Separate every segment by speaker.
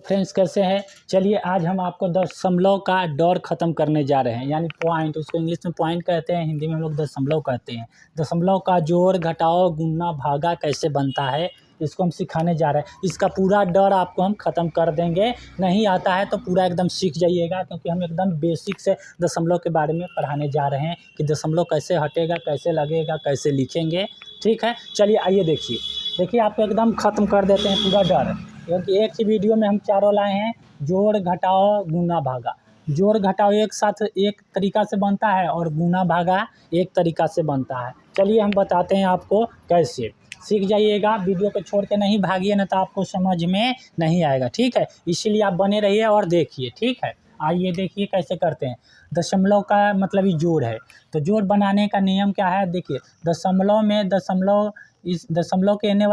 Speaker 1: Friends कैसे हैं। चलिए आज हम आपको दशमलव का डर ख़त्म करने जा रहे हैं, यानी पॉइंट। उसको इंग्लिश में पॉइंट कहते हैं, हिंदी में हम लोग दशमलव कहते हैं। दशमलव का जोड़ घटाव गुणा भागा कैसे बनता है, इसको हम सिखाने जा रहे हैं। इसका पूरा डर आपको हम ख़त्म कर देंगे। नहीं आता है तो पूरा एकदम सीख जाइएगा, क्योंकि हम एकदम बेसिक से दशमलव के बारे में पढ़ाने जा रहे हैं कि दशमलव कैसे हटेगा, कैसे लगेगा, कैसे लिखेंगे। ठीक है, चलिए आइए देखिए आपको एकदम ख़त्म कर देते हैं पूरा डर, क्योंकि एक ही वीडियो में हम चारों लाए हैं। जोड़ घटाव गुना भागा, जोड़ घटाव एक साथ एक तरीका से बनता है और गुना भागा एक तरीका से बनता है। चलिए हम बताते हैं आपको कैसे, सीख जाइएगा। वीडियो को छोड़ के नहीं भागिए, ना तो आपको समझ में नहीं आएगा। ठीक है, इसीलिए आप बने रहिए और देखिए। ठीक है, आइए देखिए कैसे करते हैं। दशमलव का मतलब ही जोड़ है, तो जोड़ बनाने का नियम क्या है। देखिए दशमलव में दशमलव, इस दशमलव के एने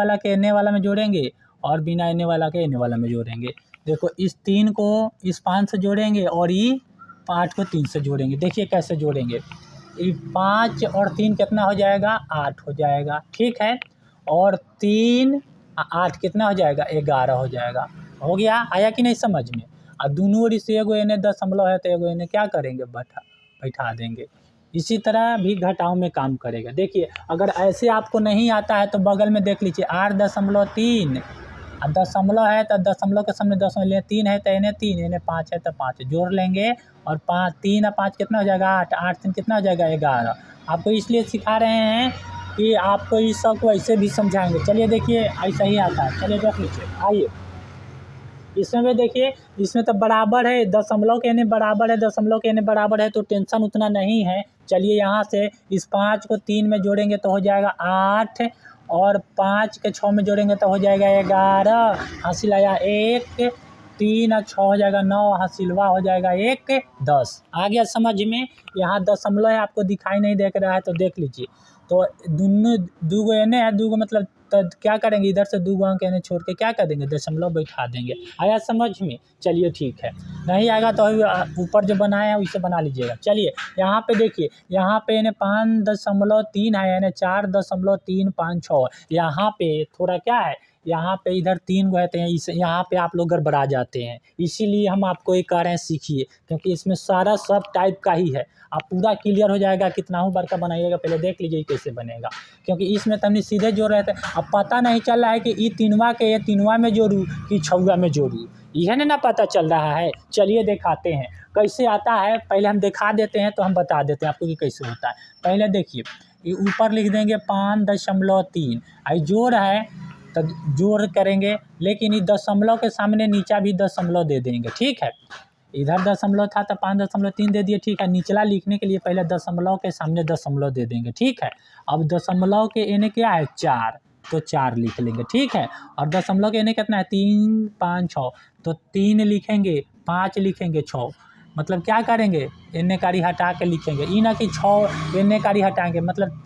Speaker 1: वाला में जोड़ेंगे और बिना एने वाला के एने वाला में जोड़ेंगे। देखो इस 3 को इस 5 से जोड़ेंगे और ये 8 को 3 से जोड़ेंगे। देखिए कैसे जोड़ेंगे। ये 5 और 3 कितना हो जाएगा, 8 हो जाएगा। ठीक है, और 3 8 कितना हो जाएगा, 11 हो जाएगा। हो गया, आया कि नहीं समझ में। और दोनों ओर से एगो एने दशमलव है तो एगो एने क्या करेंगे, बैठा देंगे। इसी तरह भी घटाव में काम करेगा। देखिए अगर ऐसे आपको नहीं आता है तो बगल में देख लीजिए 8.3 और दशमलव है तो दशमलव के सामने दशमलव 3 है तो एने 3, एने 5 है तो 5 जोड़ लेंगे और 5 3 और 5 कितना हो जाएगा, 8 8 3 कितना हो जाएगा, 11। आपको इसलिए सिखा रहे हैं कि आपको इस सब को ऐसे भी समझाएंगे। चलिए देखिए ऐसा ही आता है। चलिए देख लीजिए, आइए इसमें भी देखिए, इसमें तो बराबर है, दशमलव के एने बराबर है, दशमलव के एने बराबर है तो टेंशन उतना नहीं है। चलिए यहाँ से इस 5 को 3 में जोड़ेंगे तो हो जाएगा 8 और 5 के 6 में जोड़ेंगे तो हो जाएगा 11। हासिल आया 1, 3 और 6 हो जाएगा 9, हासिलवा हो जाएगा 1 10। आ गया समझ में। यहाँ दशमलव है, आपको दिखाई नहीं देख रहा है तो देख लीजिए। तो दोनों दूगो एने है, दूगो मतलब तो क्या करेंगे, इधर से 2 अंक एने छोड़ के क्या कर देंगे, दशमलव बैठा देंगे। आया समझ में। चलिए ठीक है, नहीं आएगा तो ऊपर जो बनाए हैं उसे बना लीजिएगा। चलिए यहाँ पे देखिए, यहाँ पे यानी 5.3 है, यानी 4.356। यहाँ पे थोड़ा क्या है, यहाँ पे इधर 3 गए थे, यहाँ पे आप लोग गड़बड़ा जाते हैं। इसीलिए हम आपको ये कह रहे हैं सीखिए, क्योंकि इसमें सारा सब टाइप का ही है। आप पूरा क्लियर हो जाएगा। कितना हूँ बड़का बनाइएगा, पहले देख लीजिए कैसे बनेगा, क्योंकि इसमें तो हमने सीधे जोड़ रहे थे। अब पता नहीं चल रहा है कि ये तीनवा के ये तीनवा में जोड़ूँ कि छौवा में जोड़ूँ, यह ना पता चल रहा है। चलिए दिखाते हैं कैसे आता है। पहले हम दिखा देते हैं तो हम बता देते हैं आपको कि कैसे होता है। पहले देखिए, ये ऊपर लिख देंगे 5.3, आई जोड़ है तो जोड़ करेंगे, लेकिन ये दशमलव के सामने नीचा भी दशमलव दे देंगे। ठीक है, इधर दशमलव था तो 5.3 दे दिए। ठीक है, निचला लिखने के लिए पहले दशमलव के सामने दशमलव दे देंगे। ठीक है, अब दशमलव के एने क्या है, 4, तो 4 लिख लेंगे। ठीक है, और दशमलव के एने कितना है, 3 5 6, तो 3 लिखेंगे, 5 लिखेंगे, 6। मतलब क्या करेंगे, एने कारी हटा के लिखेंगे। ई ना कि 6 एने कारी हटाएंगे, मतलब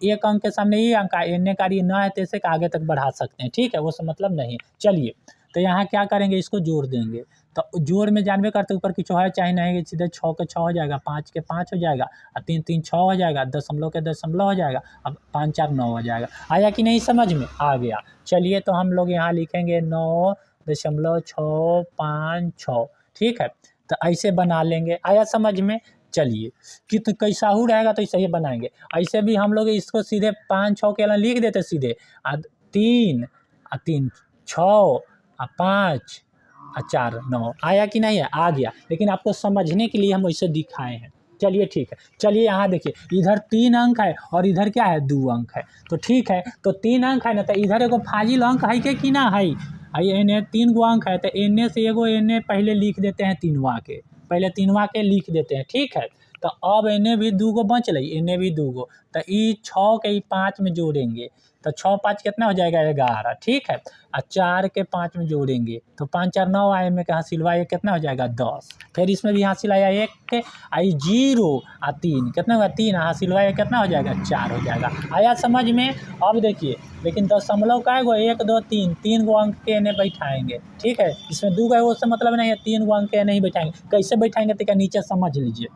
Speaker 1: 1 अंक के सामने ये अंक है, एने कारी ना है तो इसे आगे तक बढ़ा सकते हैं। ठीक है, वो सब मतलब नहीं। चलिए तो यहाँ क्या करेंगे, इसको जोड़ देंगे। तो जोड़ में जानबे करते ऊपर की चौहा चाहे नहीं, सीधे 6 के 6 हो जाएगा, 5 के 5 हो जाएगा, और 3 3 6 हो जाएगा, दशमलव के दशमलव हो जाएगा। अब 5 4 9 हो जाएगा। आया कि नहीं समझ में, आ गया। चलिए तो हम लोग यहाँ लिखेंगे 9.656। ठीक है, तो ऐसे बना लेंगे। आया समझ में। चलिए कितना कैसा हो रहेगा तो ऐसे ही बनाएंगे। ऐसे भी हम लोग इसको सीधे 5 6 के अलावा लिख देते सीधे, 3 3 6 और 5 और 4 9। आया कि नहीं है, आ गया। लेकिन आपको समझने के लिए हम ऐसे दिखाए हैं। चलिए ठीक है, चलिए यहाँ देखिए, इधर 3 अंक है और इधर क्या है, 2 अंक है। तो ठीक है, तो 3 अंक है ना, तो इधर एगो फाजिल अंक है कि ना है, एने 3 गो अंक है तो एने से एगो एने पहले लिख देते हैं, तीनवा के पहले तीनवा के लिख देते हैं। ठीक है, तो अब एने भी 2 गो बच रही, एने भी 2 गो, तो ये 6 के 5 में जोड़ेंगे तो 6 5 कितना हो जाएगा, 11। ठीक है, और 4 के 5 में जोड़ेंगे तो 5 4 9 आए में हासिलवा ये कितना हो जाएगा, 10। फिर इसमें भी हासिल आया 1, आई 0 और 3 कितना होगा, 3, हासिलवा ये कितना हो जाएगा, 4 हो जाएगा। आया समझ में। अब देखिए, लेकिन दशमलव का है 1 2 3 3 गो अंक के नहीं बैठाएंगे। ठीक है, इसमें 2 गो है उससे मतलब नहीं है, 3 गो अंक के नहीं बैठाएंगे। कैसे बैठाएंगे तो क्या नीचे समझ लीजिए,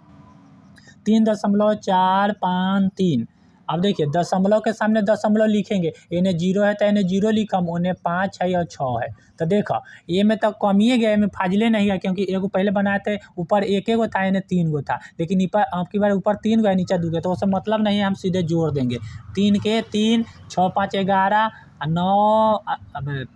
Speaker 1: 3.453 अब देखिए दशमलव के सामने दशमलव लिखेंगे, इन्हें 0 है तो इन्हें 0 लिखम, उन्हें 5 है और 6 है। तो देखो ये में तो कमिए गया, में फाजिले नहीं है, क्योंकि एगो पहले बनाए थे ऊपर एक गो था, इन्हें 3 गो था, लेकिन आपकी बार ऊपर 3 गो है नीचे 2 गो, तो उससे मतलब नहीं है, हम सीधे जोड़ देंगे। 3 के 3, 6 5 11, 9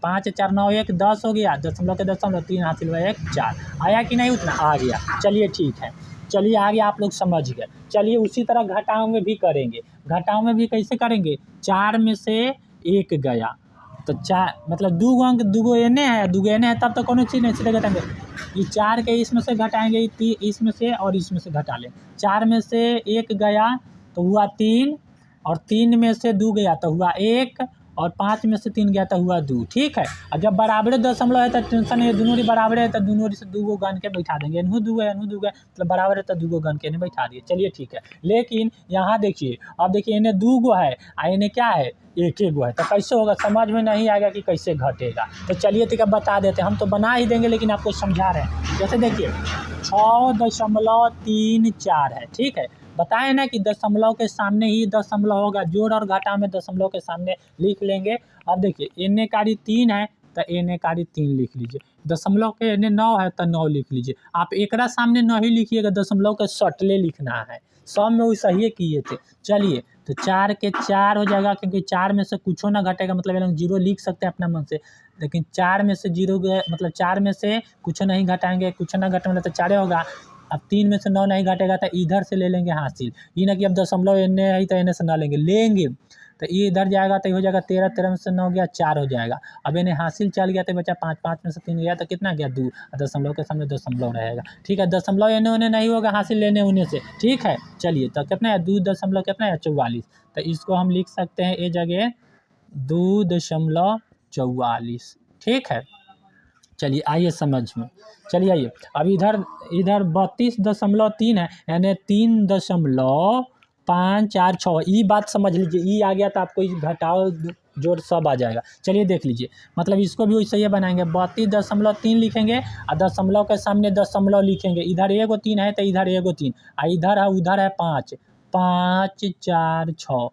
Speaker 1: 5 4 9 1 10 हो गया, दशमलव के दशमलव 3 हासिल हुआ 1 4। आया कि नहीं उतना? आ गया। चलिए ठीक है, चलिए आगे आप लोग समझ गए। चलिए उसी तरह घटाओं में भी करेंगे। घटाओं में भी कैसे करेंगे? 4 में से 1 गया तो 4 मतलब 2 अंक, 2 गो एने है, 2 गो एने है, तब तो कोनो चीज़ नहीं, सीधे घटाएंगे। ये 4 के इसमें से घटाएंगे, इसमें से और इसमें से घटा लें। 4 में से 1 गया तो हुआ 3, और 3 में से 2 गया तो हुआ 1, और 5 में से 3 गया तो हुआ 2। ठीक है। और जब बराबर दशमलव है तो टेंशन नहीं है, दोनों ही बराबर है तो दोनों से 2 गो गन के बैठा देंगे, इन्हू 2 है इन्हू 2 है, मतलब बराबर है तो 2 गो गन के इन्हें बैठा दिए। चलिए ठीक है। लेकिन यहाँ देखिए, अब देखिए इन्हें 2 गो है और इन्हें क्या है, 1 गो है, तो कैसे होगा? समझ में नहीं आएगा कि कैसे घटेगा। तो चलिए ठीक है, बता देते हैं। हम तो बना ही देंगे लेकिन आपको समझा रहे हैं। जैसे देखिए 6.34 है। ठीक है, बताए ना कि दशमलव के सामने ही दशमलव होगा, जोड़ और घटा में दशमलव के सामने लिख लेंगे। अब देखिए एने कारी 3 है तो एने कारी 3 लिख लीजिए, दशमलव के एने 9 है तो 9 लिख लीजिए। आप एकरा सामने नहीं लिखिएगा, दशमलव के सटले लिखना है। सब में वही सही किए थे। चलिए तो 4 के 4 हो जाएगा, क्योंकि 4 में से कुछ ना घटेगा, मतलब ये लोग 0 लिख सकते हैं अपना मन से, लेकिन 4 में से 0 मतलब 4 में से कुछ नहीं घटाएंगे, कुछ ना घटाएंगे तो 4 होगा। अब 3 में से 9 नहीं घटेगा तो इधर से ले लेंगे हासिल, ये ना कि अब दशमलव एने है तो एने से ना लेंगे तो ये इधर जाएगा तो ये हो जाएगा 13, 13 में से 9 गया 4 हो जाएगा। अब इन्हें हासिल चल गया तो बचा 5, 5 में से 3 गया तो कितना गया 2, दशमलव के सामने दशमलव रहेगा। ठीक है, दशमलव एने उन्हें नहीं होगा हासिल लेने उन्हें से। ठीक है, चलिए तो कितना है 2 दशमलव कितना है 44, तो इसको हम लिख सकते हैं ये जगह 2.44। ठीक है, चलिए आइए समझ में। चलिए आइए, अब इधर 32.3 है, यानी 3.546। ये बात समझ लीजिए, ये आ गया तो आपको इस घटाओ जोड़ सब आ जाएगा। चलिए देख लीजिए, मतलब इसको भी वैसे ही बनाएंगे, 32.3 लिखेंगे और दशमलव के सामने दशमलव लिखेंगे। इधर एगो 3 है तो इधर एगो 3, और इधर है उधर है 5, 5 4 6।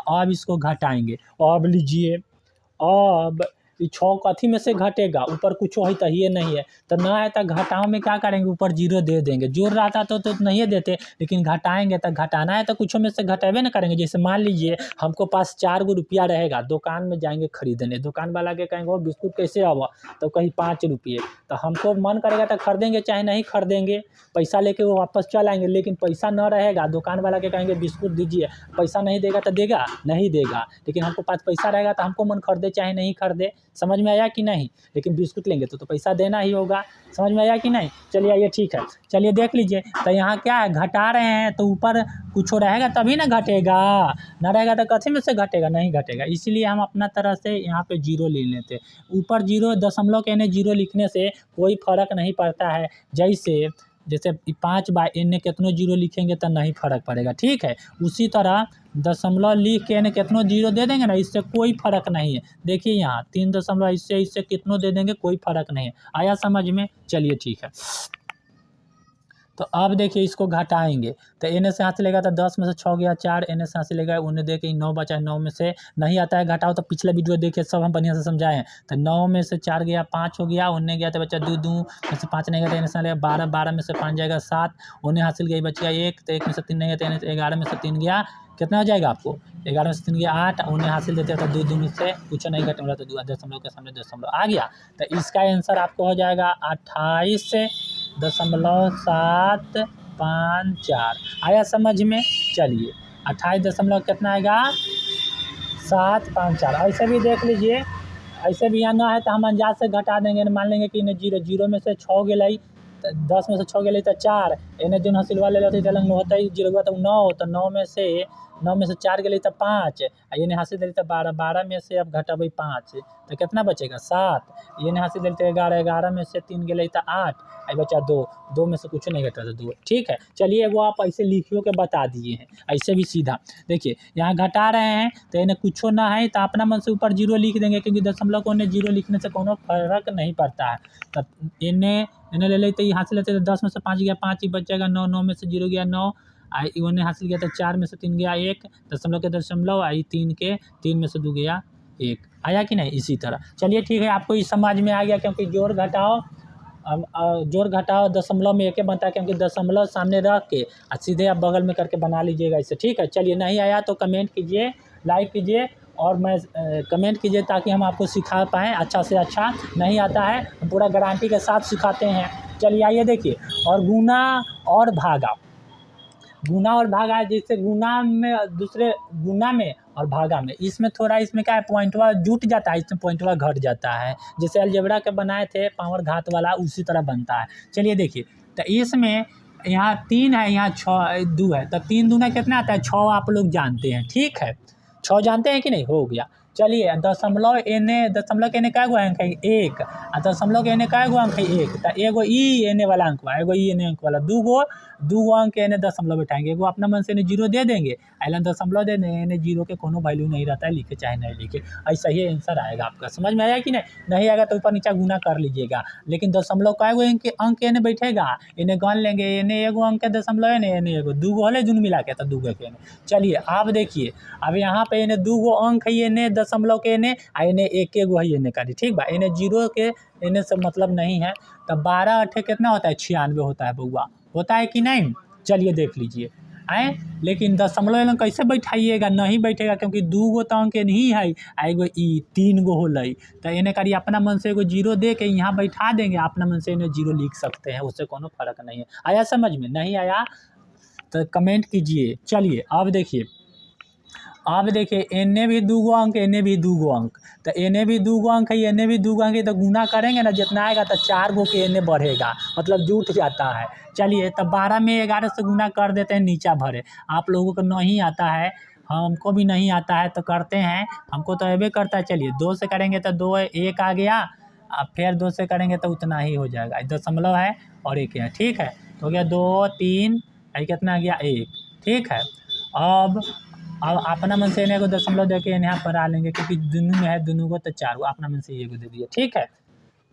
Speaker 1: अब इसको घटाएंगे। अब लीजिए, अब 6 कथी में से घटेगा? ऊपर कुछ है तो ये नहीं है, तो ना है तो घटाओ में क्या करेंगे? ऊपर 0 दे देंगे। जोड़ रहा तो नहीं देते, लेकिन घटाएंगे तो घटाना है तो कुछ में से घटेबे ना करेंगे। जैसे मान लीजिए हमको पास 4 गो रुपया रहेगा, दुकान में जाएंगे खरीदने, दुकान वाला के कहेंगे वो बिस्कुट कैसे आवा, तो कहीं 5 रुपये, तो हमको मन करेगा तो खरीदेंगे, चाहे नहीं खरीदेंगे, पैसा लेके वो वापस चल आएंगे। लेकिन पैसा न रहेगा, दुकान वाला के कहेंगे बिस्कुट दीजिए, पैसा नहीं देगा तो देगा नहीं देगा, लेकिन हमको पास पैसा रहेगा तो हमको मन खरीदे चाहे नहीं खरीदे। समझ में आया कि नहीं? लेकिन बिस्कुट लेंगे तो पैसा देना ही होगा। समझ में आया कि नहीं? चलिए आइए ठीक है, चलिए देख लीजिए। तो यहाँ क्या है, घटा रहे हैं तो ऊपर कुछ रहेगा तभी ना घटेगा, ना रहेगा तो कथी में से घटेगा? नहीं घटेगा। इसलिए हम अपना तरह से यहाँ पे 0 ले लेते। ऊपर 0 दशमलव के यानी 0 लिखने से कोई फर्क नहीं पड़ता है। जैसे 5 बाय इन्हें कितनों 0 लिखेंगे तो नहीं फर्क पड़ेगा। ठीक है, उसी तरह दशमलव लिख के इन्हें कितनों 0 दे देंगे ना, इससे कोई फर्क नहीं है। देखिए यहाँ 3 दशमलव इससे कितनों दे देंगे, कोई फर्क नहीं है। आया समझ में? चलिए ठीक है, तो अब देखिए इसको घटाएंगे तो एने से हाथ लेगा तो 10 में से 6 गया 4, एने से हाथ लेगा उन्हें देखे 9 बचा, 9 में से नहीं आता है घटाओ, तो पिछले वीडियो देखिए सब हम बढ़िया से समझाए हैं। तो 9 में से 4 गया 5 हो गया, उन्हें गया तो बच्चा 2, 2 में से 5 नहीं गया तो एने से लेगा 12, 12 में से 5 जाएगा 7, उन्हें हासिल गई बच गया 1, तो 1 में से 3 नहीं गया तो 11 में से 3 गया, कितना हो जाएगा आपको? 11 में से 3 गया 8, उन्हें हासिल देते तो 2, 2 में से कुछ नहीं घटेगा तो 2 दशमलव के सामने दशमलव आ गया। तो इसका आंसर आपको हो जाएगा 28.754। आया समझ में? चलिए 28 दशमलव कितना आएगा 754। ऐसे भी देख लीजिए, ऐसे भी यहाँ ना है तो हम अंदाज से घटा देंगे। मान लेंगे कि इन्हें 0 में से 6 गई, 10 में से 6 गई तो 4, इन्हें जो हासिल वाले लेते चलेंगे होता है 0 तो 9, तो 9 में से 4 गई तो 5, इन्हें हासिल दिली तो 12, 12 में से अब घटबै 5 तो कितना बचेगा 7, इन्हें हासिल दिली तो 11, 11 में से 3 गई तो 8, आई बचा 2, 2 में से कुछ नहीं घटा तो 2। ठीक है, चलिए वो आप ऐसे लिखियो के बता दिए हैं, ऐसे भी सीधा देखिए यहाँ घटा रहे हैं तो इन्हें कुछ ना है तो अपना मन से ऊपर 0 लिख देंगे, क्योंकि दशमलव को उन्हें 0 लिखने से कोनो फर्क नहीं पड़ता है। तब इन्हें ले लेते हासिल लेते तो 10 में से 5 गया 5 ही बच जाएगा 9, 9 में से 0 गया 9, इन्होंने हासिल किया था 4 में से 3 गया 1, दशमलव के दशमलव, आई 3 के 3 में से 2 गया 1, आया कि नहीं। इसी तरह चलिए ठीक है, आपको इस समझ में आ गया, क्योंकि जोड़ घटाओ जोड़ घटाओ दशमलव में एक ही बनता है, क्योंकि दशमलव सामने रख के सीधे आप बगल में करके बना लीजिएगा इसे, ठीक है। चलिए नहीं आया तो कमेंट कीजिए, लाइक कीजिए और मैं कमेंट कीजिए ताकि हम आपको सिखा पाएँ अच्छा से अच्छा। नहीं आता है हम पूरा गारंटी के साथ सिखाते हैं। चलिए आइए देखिए, और गुना और भागा, गुना और भागा है, जैसे गुना में दूसरे गुना में और भागा में, इसमें थोड़ा इसमें क्या है पॉइंटवा जुट जाता है, इसमें पॉइंटवा घट जाता है, जैसे अलजेब्रा के बनाए थे पावर घात वाला उसी तरह बनता है। चलिए देखिए, तो इसमें यहाँ 3 है, यहाँ 6 2 है, तो 3 दूना कितना आता है 6, आप लोग जानते हैं, ठीक है 6 जानते हैं कि नहीं, हो गया। चलिए दशमलव के एने क्या गो अंक है 1, दशमलव के एने क्या गो अंक है 1, तो एगो ई एने वाला अंक बा, एगो ई एने अंक वाला, दू अंक एने दशमलव बैठाएंगे, एगो अपना मन से 0 दे देंगे, अला दशमलव दे देंगे, एने 0 के कोनो वैल्यू नहीं रहता है, लिखे चाहे नहीं लिखे, ऐसा ही आंसर आएगा आपका। समझ में आया कि नहीं आएगा तो ऊपर नीचे गुना कर लीजिएगा, लेकिन दशमलव का अंक एने बैठेगा, इन्हें गन लेंगे, इन्हें एगो अंक दशमलव है, इन्हें एगो 2 गो है, जुन मिला के तो 2 के। चलिए आप देखिए, अब यहाँ पे इन्हें 2 गो अंक है, इन्हें दशमलव के इन्हें आ इन्हें 1 गो है, इन्हें का ठीक बा, इन्हें 0 के इन्हें से मतलब नहीं है, तब 12 8 कितना होता है 96 होता है बउआ, होता है कि नहीं। चलिए देख लीजिए आए, लेकिन दशमलव कैसे बैठाइएगा, नहीं बैठेगा, क्योंकि 2 गो तो अंक नहीं है, एगो ई 3 गो होलै, तो इन्हें करिए अपना मन से एगो 0 दे के यहाँ बैठा देंगे, अपना मन से इन्हें 0 लिख सकते हैं, उससे कोनो फर्क नहीं है। आया समझ में, नहीं आया तो कमेंट कीजिए। चलिए अब देखिए एने भी 2 गो अंक, एने भी 2 गो अंक, तो एने भी 2 गो अंक है, एने भी 2 गो अंक है, तो गुना करेंगे ना जितना आएगा तो 4 गो के एने बढ़ेगा, मतलब जुट जाता है। चलिए तब 12 में 11 से गुना कर देते हैं, नीचा भरे, आप लोगों को नहीं आता है, हमको भी नहीं आता है तो करते हैं, हमको तो अबे करता है। चलिए 2 से करेंगे तो 2 1 आ गया, अब फिर 2 से करेंगे तो उतना ही हो जाएगा, दशमलव है और 1 है, ठीक है, तो हो गया 2 3 कितना आ गया 1, ठीक है। अब अपना मन से इन्हें को दशमलव दे के यहाँ पर आ लेंगे, क्योंकि दोनों में है, दोनों को तो 4 गो, अपना मन से ये को दे दिया, ठीक है।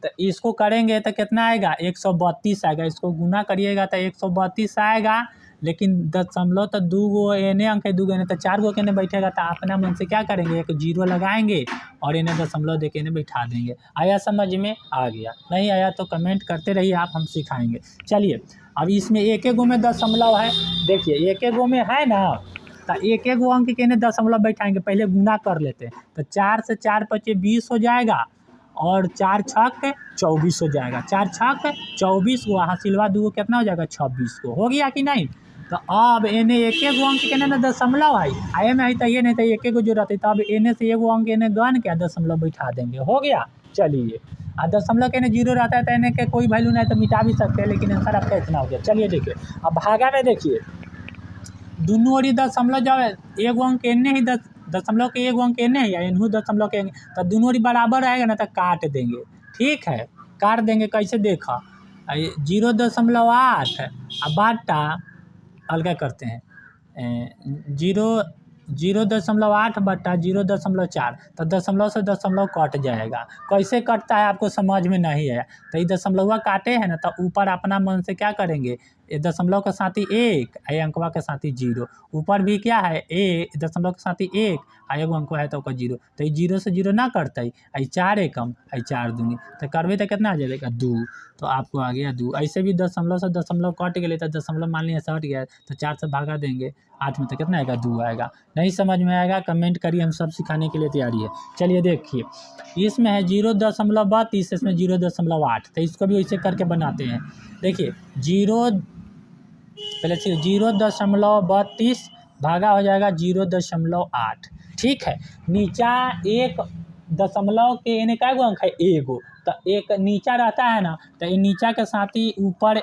Speaker 1: तो इसको करेंगे तो कितना आएगा 132 आएगा, इसको गुना करिएगा तो 132 आएगा, लेकिन दशमलव तो 2 गो एने अंक है, 2 गो एने तो 4 गो के ने बैठेगा, तो अपना मन से क्या करेंगे एक 0 लगाएंगे और इन्हें दशमलव दे के इन्हें बैठा देंगे। आया समझ में, आ गया, नहीं आया तो कमेंट करते रहिए आप, हम सिखाएंगे। चलिए अब इसमें एक गो में दशमलव है, देखिए एक गो में है ना, तो एक गो अंक के ने दशमलव बैठाएंगे, पहले गुना कर लेते हैं, तो 4 से 4 पचे 20 हो जाएगा, और 4 छक 24 हो जाएगा, 4 छक 24 गो, हासिलवा 2 गो कितना हो जाएगा 26 गो, हो गया कि नहीं। तो अब इन्हें एक गो अंक के ना दशमलव है, आए में है तो ये नहीं तो एक गो जो रहते, तो अब इन्हें से एगो अंक इन्हें गन के दशमलव बैठा देंगे, हो गया। चलिए दशमलव के इन्हें 0 रहता है तो इन्हें के कोई वैल्यू नहीं तो मिटा भी सकते हैं, लेकिन आंसर आपका इतना हो गया। चलिए देखिए, अब भागा में देखिए, दोनों ओरी दशमलव जब एगो अंक एने ही दशमलव के एगो अंक एने है, इनहू दशमलव के, तो दोनों ओरी बराबर रहेगा ना, तो काट देंगे, ठीक है, काट देंगे, कैसे देखा 0.8 बाटा अलगा करते हैं 0.8 बटा 0.4, तो दशमलव से दशमलव कट जाएगा, कैसे कटता है आपको समझ में नहीं आया, तो ये दशमलवा काटे हैं ना, तो ऊपर अपना मन से क्या करेंगे, दशमलव के साथ ही 1, अंकवा के साथ ही 0, ऊपर भी क्या है दशमलव के साथ ही 1, एगो अंक है तो 0, तो ये 0 से 0 ना करते, 4 एकम 4 दूनी, तो करबे तो कितना आ जाएगा 2, तो आपको आ गया 2। ऐसे भी दशमलव से दशमलव कट गए, तो दशमलव मान लिया सट गया, तो 4 से भागा देंगे 8 में, तो कितना आएगा 2 आएगा। नहीं समझ में आएगा कमेंट करिए, हम सब सिखाने के लिए तैयारी है। चलिए देखिए, इसमें है 0.32, इसमें 0.8, तो इसको भी वैसे करके बनाते हैं। देखिए 0.32 भागा हो जाएगा 0.8, ठीक है। नीचा एक दशमलव के इन्हें क्या गो अंक है एगो, तो एक नीचा रहता है ना, तो ये नीचा के साथ ही ऊपर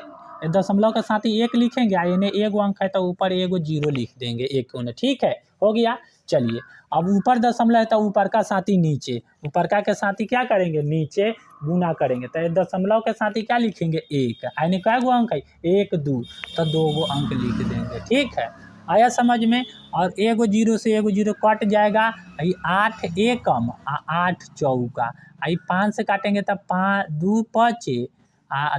Speaker 1: दशमलव के साथ ही 1 लिखेंगे, इन्हें एगो अंक है तो ऊपर एगो 0 लिख देंगे, एक उन्हें, ठीक है, हो गया। चलिए अब ऊपर दशमलव है तो ऊपर का साथ ही नीचे, ऊपर का के साथ ही क्या करेंगे नीचे गुना करेंगे, तो दशमलव के साथ ही क्या लिखेंगे 1, यानी क्या गो अंक है 1 2, तो 2 गो अंक लिख देंगे, ठीक है। आया समझ में, और एगो 0 से एगो 0 कट जाएगा, 8 एकम 8 चौका, 5 से काटेंगे तब 5 2 5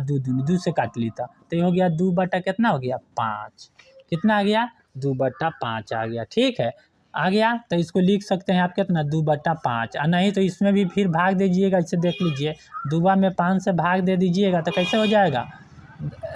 Speaker 1: 2 दूनी 2 से काट ली, तो ये हो गया 2 बटा कितना हो गया 5, कितना आ गया 2/5 आ गया। ठीक है, आ गया तो इसको लिख सकते हैं आप कितना 2/5। और नहीं तो इसमें भी फिर भाग दीजिएगा, इसे देख लीजिए 2 में 5 से भाग दे दीजिएगा तो कैसे हो जाएगा,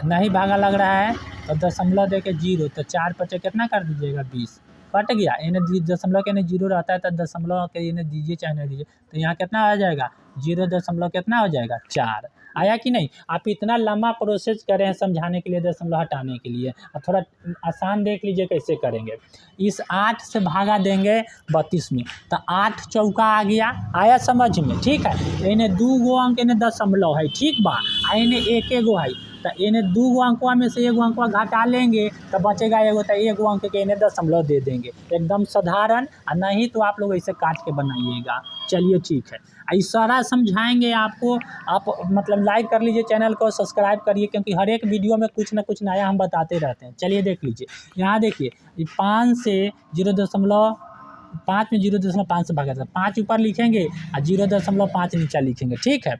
Speaker 1: नहीं भागा लग रहा है तो दशमलव दे के 0, तो 4 पचे कितना कर दीजिएगा 20, कट गया। इन्हें दशमलव के इन्हें 0 रहता है तो दशमलव के इन्हें दीजिए चाहे नहीं दीजिए, तो यहाँ कितना आ जाएगा 0 दशमलव कितना हो जाएगा 4। आया कि नहीं। आप इतना लंबा प्रोसेस कर रहे हैं समझाने के लिए, दशमलव हटाने के लिए, और थोड़ा आसान देख लीजिए कैसे करेंगे। इस 8 से भागा देंगे 32 में, तो 8 चौका आ गया, आया समझ में। ठीक है, इन्हें 2 गो अंक इन्हें दशमलव है, ठीक बा, आ इन्हें 1 गो है, तो इन्हें 2 गो अंकवा में से 1 गो अंकवा घटा लेंगे तो बचेगा 1 तो 1 अंक के इन्हें दशमलव दे देंगे, एकदम साधारण। और नहीं तो आप लोग ऐसे काट के बनाइएगा। चलिए ठीक है, इशारा समझाएंगे आपको। आप मतलब लाइक कर लीजिए, चैनल को सब्सक्राइब करिए, क्योंकि हर एक वीडियो में कुछ ना कुछ नया हम बताते रहते हैं। चलिए देख लीजिए, यहाँ देखिए 5 से 0.5 में 0.5 से भागा था, 5 ऊपर लिखेंगे और 0.5 नीचे लिखेंगे। ठीक है,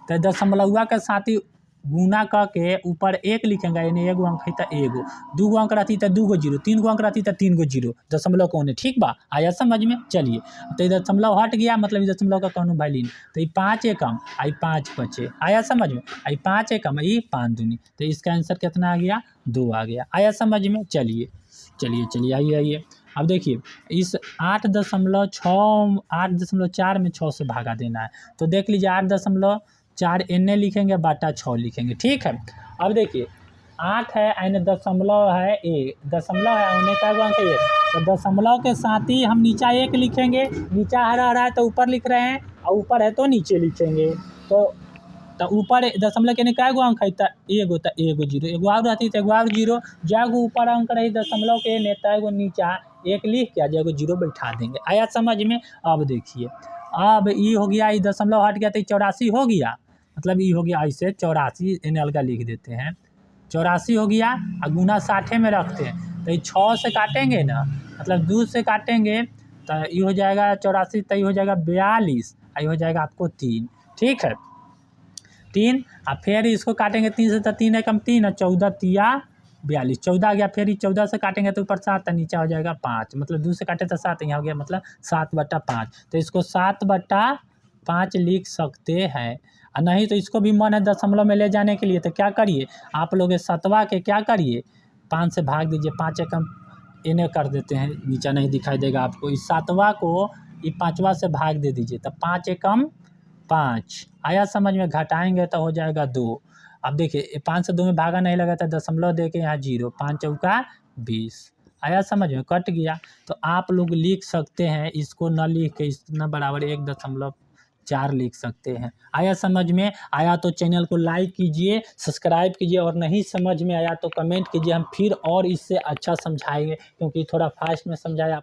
Speaker 1: तो दशमलवा के साथ ही गुना करके ऊपर 1 लिखेंगे, यानी 1 अंक है तो 1, 2 अंक रहती तो 2 0, 3 अंक रहती तो 3 0 दशमलव कौन है। ठीक बा, आया समझ में। चलिए, तो ये दशमलव हट गया, मतलब ये दशमलव का कौन वैल्यू नहीं, तो ये 5 एकम आई 5 बचे, आया समझ में। आई 5 एकम आई 5 दूनी, तो इसका आंसर कितना आ गया 2 आ गया, आया समझ में। चलिए चलिए चलिए आइए अब देखिए, इस 8.4 में 6 से भागा देना है, तो देख लीजिए 8.4 एन लिखेंगे बाटा 6 लिखेंगे। ठीक है, अब देखिए 8 है एन दशमलव है, दशमलव है उन्हें का अंक है, तो दशमलव के साथ ही हम नीचा 1 लिखेंगे, नीचा हरा है तो ऊपर लिख रहे हैं, और ऊपर है तो नीचे लिखेंगे। तो ऊपर दशमलव के क्या गो अंक है तो 1 तो 1 0, एगो और रहती तो 1 और 0, जगो ऊपर अंक रही दशमलव के नेता एगो नीचा 1 लिख के जगह 0 बैठा देंगे, आया समझ में। अब देखिए, अब ये हो गया, ये दशमलव हट गया तो 84 हो गया, मतलब ये हो गया ऐसे 84 इन्हें अलगा लिख देते हैं, 84 हो गया, और गुना 60 में रखते हैं, तो ये 6 से काटेंगे ना, मतलब 2 से काटेंगे तो ये हो जाएगा 84, तो ये हो जाएगा 42, ये हो जाएगा आपको 3। ठीक है, 3, और फिर इसको काटेंगे 3 से, तो 3 एकम 3 और 14 तिया 42, 14 आ गया। फिर 14 से काटेंगे तो ऊपर 7 नीचे हो जाएगा 5, मतलब 2 से काटे तो 7, यहाँ हो गया मतलब 7/5, तो इसको 7/5 लिख सकते हैं। और नहीं तो इसको भी मन है दशमलव में ले जाने के लिए, तो क्या करिए आप लोग 7वां के क्या करिए 5 से भाग दीजिए, 5 एकम इन्हें कर देते हैं, नीचा नहीं दिखाई देगा आपको, इस 7वां को ये 5वां से भाग दे दीजिए, तो 5 एकम 5, आया समझ में। घटाएंगे तो हो जाएगा 2। अब देखिए 5 से 2 में भागा नहीं लगा था, दशमलव दे के यहाँ 0, 5 चौका 20, आया समझ में, कट गया। तो आप लोग लिख सकते हैं, इसको न लिख के इतना बराबर 1.4 लिख सकते हैं, आया समझ में। आया तो चैनल को लाइक कीजिए, सब्सक्राइब कीजिए, और नहीं समझ में आया तो कमेंट कीजिए, हम फिर और इससे अच्छा समझाएंगे, क्योंकि थोड़ा फास्ट में समझाया।